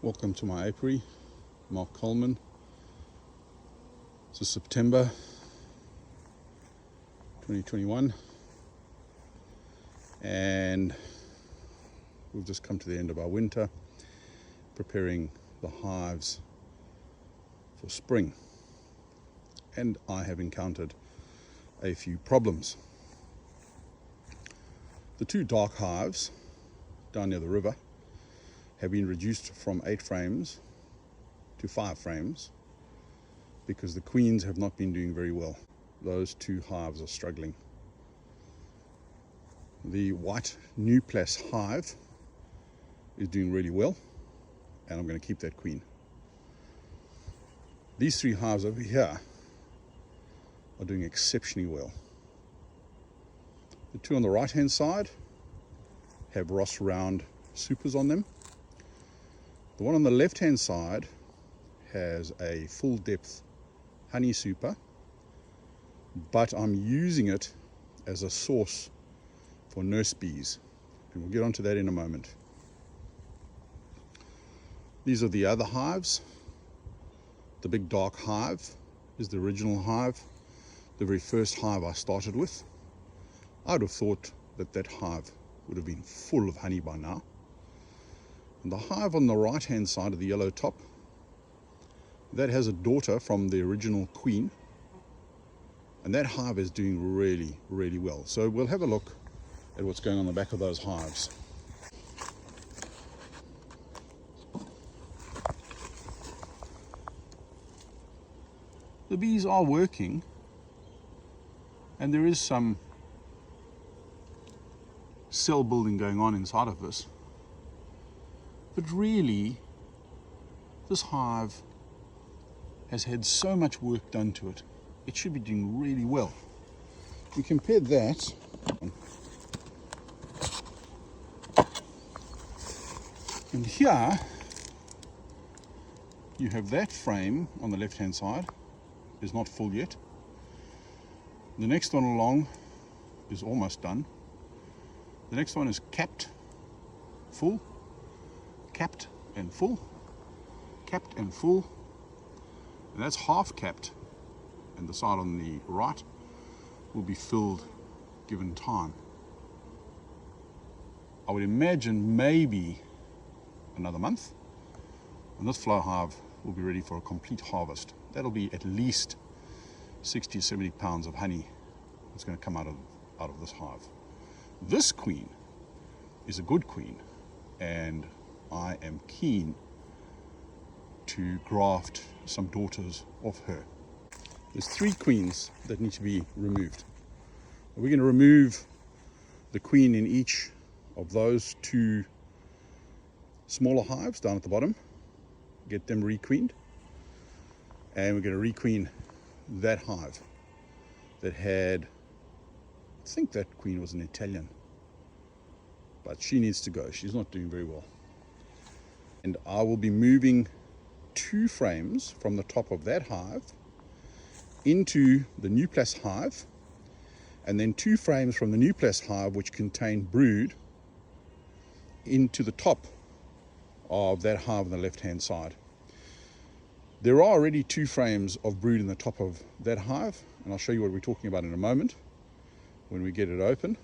Welcome to my apiary, Mark Coleman. This is September 2021 and we've just come to the end of our winter, preparing the hives for spring, and I have encountered a few problems. The two dark hives down near the river have been reduced from 8 frames to 5 frames because the queens have not been doing very well. Those two hives are struggling. The white nucleus hive is doing really well, and I'm going to keep that queen. These 3 hives over here are doing exceptionally well. The two on the right hand side have Ross round supers on them. The one on the left hand side has a full depth honey super, but I'm using it as a source for nurse bees, and we'll get onto that in a moment. These are the other hives. The big dark hive is the original hive, the very first hive I started with. I would have thought that that hive would have been full of honey by now. And the hive on the right hand side of the yellow top, that has a daughter from the original queen, and that hive is doing really well. So we'll have a look at what's going on the back of those hives. The bees are working, and there is some cell building going on inside of this. But really, this hive has had so much work done to it. It should be doing really well. We compare that. And here, you have that frame on the left-hand side. Is not full yet. The next one along is almost done. The next one is capped, full, capped and full, capped and full, and that's half capped, and the side on the right will be filled given time. I would imagine maybe another month, and this flow hive will be ready for a complete harvest. That'll be at least 60 or 70 pounds of honey that's going to come out of this hive. This queen is a good queen, and I am keen to graft some daughters of her. There's 3 queens that need to be removed. We're going to remove the queen in each of those 2 smaller hives down at the bottom, get them requeened, and we're going to requeen that hive that had, I think that queen was an Italian, but she needs to go. She's not doing very well. And I will be moving 2 frames from the top of that hive into the nucleus hive, and then 2 frames from the nucleus hive which contain brood into the top of that hive on the left hand side. There are already 2 frames of brood in the top of that hive, and I'll show you what we're talking about in a moment when we get it open.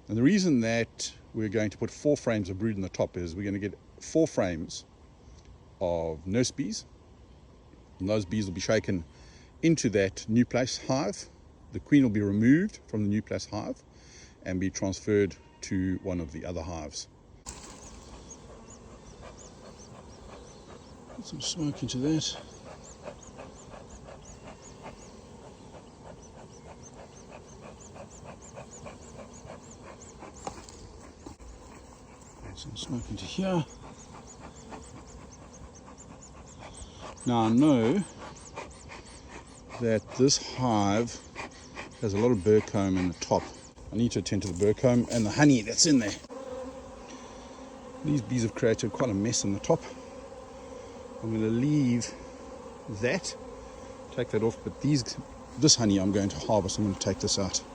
And the reason that we're going to put 4 frames of brood in the top is we're going to get 4 frames of nurse bees, and those bees will be shaken into that nucleus hive. The queen will be removed from the nucleus hive and be transferred to one of the other hives. Put some smoke into that. Add some smoke into here. Now I know that this hive has a lot of burr comb in the top. I need to attend to the burr comb and the honey that's in there. These bees have created quite a mess in the top. I'm going to leave that, take that off, but this honey I'm going to harvest. I'm going to take this out. So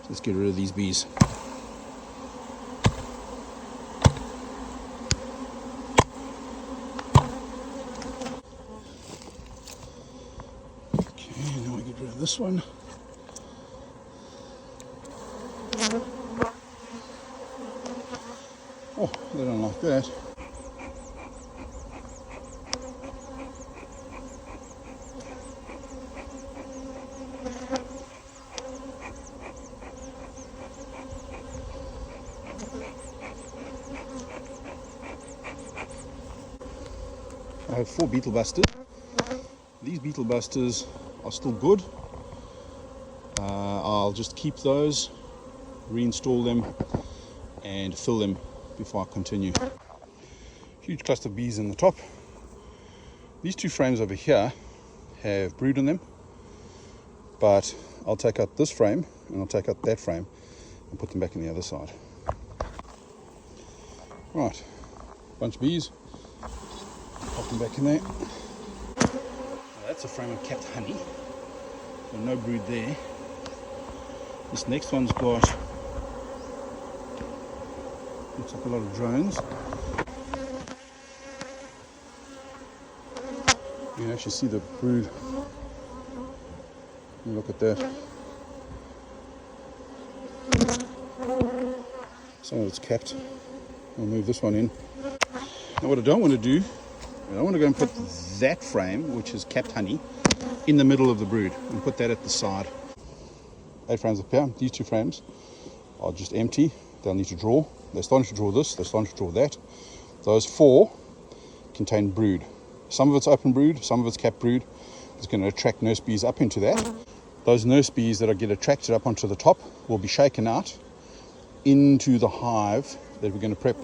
let's get rid of these bees. this one. Oh, they don't like that. I have 4 beetle busters. These beetle busters are still good. I'll just keep those, reinstall them and fill them before I continue. Huge cluster of bees in the top. These 2 frames over here have brood in them, but I'll take out this frame and I'll take out that frame and put them back in the other side. Right, bunch of bees, pop them back in there. Now that's a frame of capped honey, so no brood there. This next one's got, looks like a lot of drones. You can actually see the brood. Look at that. Some of it's capped. I'll move this one in. Now what I don't want to do, I don't want to go and put that frame, which is capped honey, in the middle of the brood and put that at the side. 8 frames of pair. These 2 frames are just empty. They'll need to draw. They're starting to draw this, they're starting to draw that. Those 4 contain brood. Some of it's open brood, some of it's capped brood. It's going to attract nurse bees up into that. Those nurse bees that get attracted up onto the top will be shaken out into the hive that we're going to prep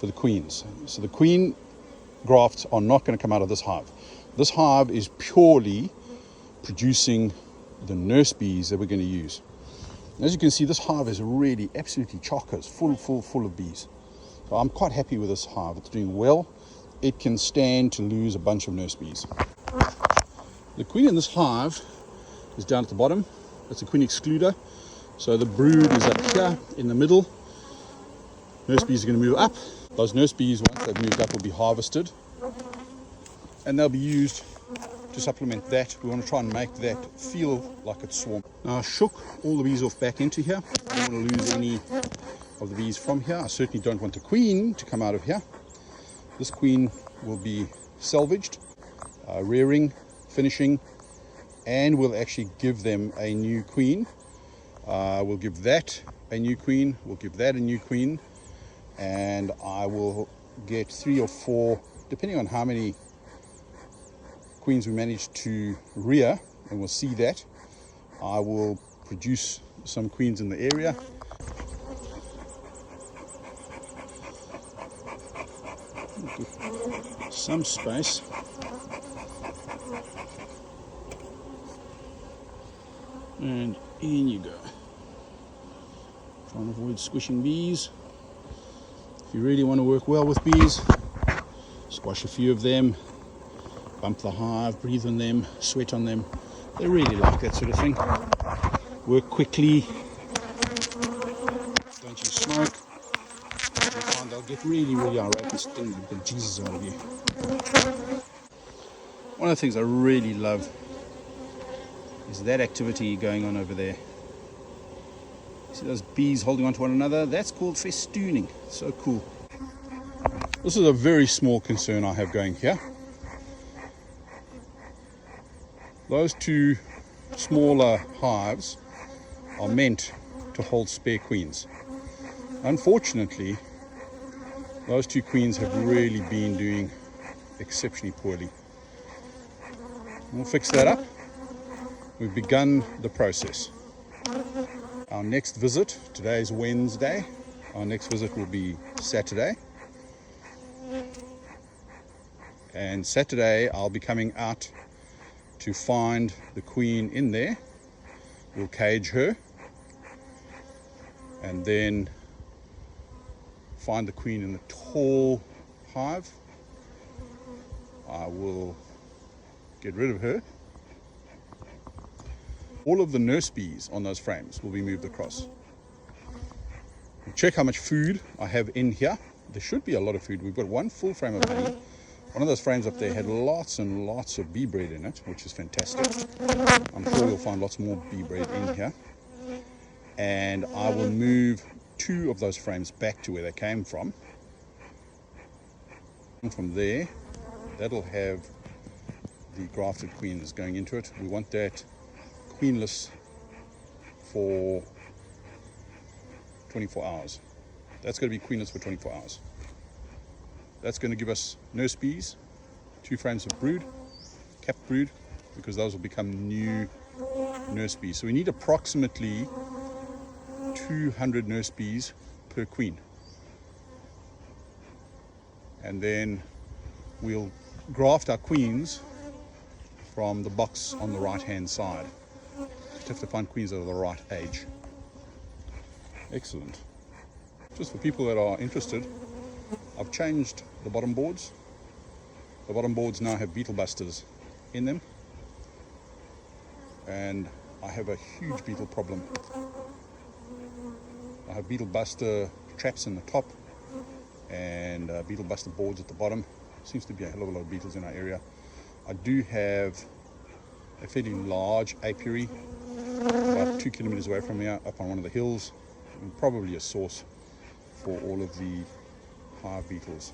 for the queens. So the queen grafts are not going to come out of this hive. This hive is purely producing the nurse bees that we're going to use. And as you can see, this hive is really absolutely chockers, full of bees. So I'm quite happy with this hive. It's doing well. It can stand to lose a bunch of nurse bees. The queen in this hive is down at the bottom. It's a queen excluder. So the brood is up here in the middle. Nurse bees are going to move up. Those nurse bees, once they've moved up, will be harvested. And they'll be used to supplement that. We want to try and make that feel like it's swarm. Now I shook all the bees off back into here. I don't want to lose any of the bees from here. I certainly don't want the queen to come out of here. This queen will be salvaged, rearing, finishing, and we'll actually give them a new queen. We'll give that a new queen, we'll give that a new queen, and I will get 3 or 4, depending on how many queens we manage to rear, and we'll see that. I will produce some queens in the area. Some space. And in you go. Try and avoid squishing bees. If you really want to work well with bees, squash a few of them, bump the hive, breathe on them, sweat on them. They really like that sort of thing. Work quickly. Don't use smoke. You'll find they'll get really irate and sting the Jesus out of you. One of the things I really love is that activity going on over there. See those bees holding on to one another? That's called festooning. So cool. This is a very small concern I have going here. Those 2 smaller hives are meant to hold spare queens. Unfortunately, those 2 queens have really been doing exceptionally poorly. We'll fix that up. We've begun the process. Our next visit, today is Wednesday, our next visit will be Saturday. And Saturday I'll be coming out to find the queen in there. We'll cage her and then find the queen in the tall hive. I will get rid of her. All of the nurse bees on those frames will be moved across. Check how much food I have in here. There should be a lot of food. We've got 1 full frame of honey, One of those frames up there had lots and lots of bee bread in it, which is fantastic. I'm sure you'll find lots more bee bread in here. And I will move 2 of those frames back to where they came from. And from there, that'll have the grafted queens going into it. We want that queenless for 24 hours. That's going to be queenless for 24 hours. That's going to give us nurse bees, 2 frames of brood, capped brood, because those will become new nurse bees. So we need approximately 200 nurse bees per queen. And then we'll graft our queens from the box on the right hand side. Just have to find queens that are the right age. Excellent. Just for people that are interested, I've changed the bottom boards. The bottom boards now have beetle busters in them, and I have a huge beetle problem. I have beetle buster traps in the top and beetle buster boards at the bottom. Seems to be a hell of a lot of beetles in our area. I do have a fairly large apiary about 2 kilometers away from here, up on one of the hills, and probably a source for all of the hive beetles.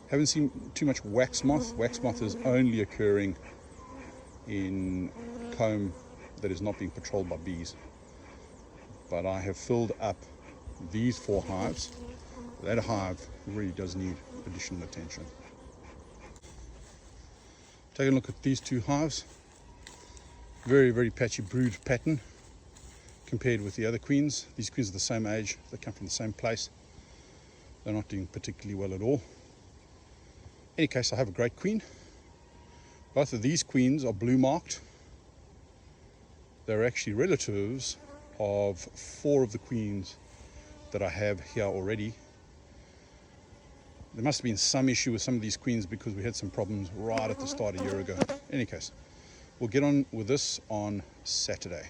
Haven't seen too much wax moth. Wax moth is only occurring in comb that is not being patrolled by bees. But I have filled up these 4 hives. That hive really does need additional attention. Take a look at these 2 hives. Very, very patchy brood pattern compared with the other queens. These queens are the same age, they come from the same place. They're not doing particularly well at all. In any case, I have a great queen. Both of these queens are blue marked. They're actually relatives of 4 of the queens that I have here already. There must have been some issue with some of these queens because we had some problems right at the start a year ago. In any case, we'll get on with this on Saturday.